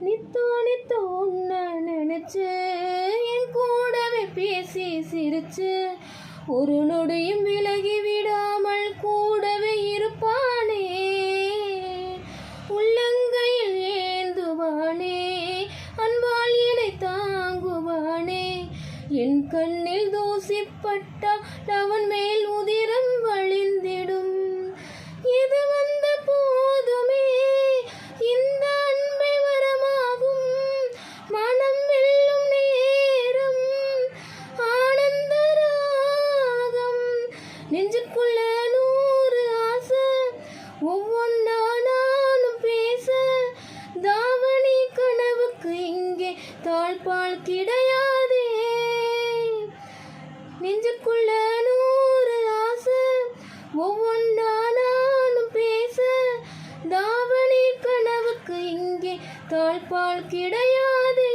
நித்தோ நித்தோ உன்ன நினைச்சு என் கூடவே பேசி சிரிச்சு ஒரு நொடியும் விலகி விடாமல் கூடவே இருப்பானே. உள்ளங்கையில் ஏந்துவானே, அன்பால் என்னை தாங்குவானே. என் கண்ணில் தூசிப்பட்டால் அவன் மேல் உதிரம் வழிந்திடும். இது வந்த போதுமே இந்த அன்பை வரமாகும். மனம் வெல்லும் நேரம் ஆனந்த ராகம். நெஞ்சுக்குள்ள 100 ஆசை ஒவ்வொன்னா நானும் பேச. தாவணி கனவுக்கு இங்கே தாழ்பால் கிடையாதே. நெஞ்சுக்குள்ள 100 ஆசை ஒவ்வொன்னா நானும் பேச. தாவணி கனவுக்கு இங்கே தாழ்பால் கிடையாதே.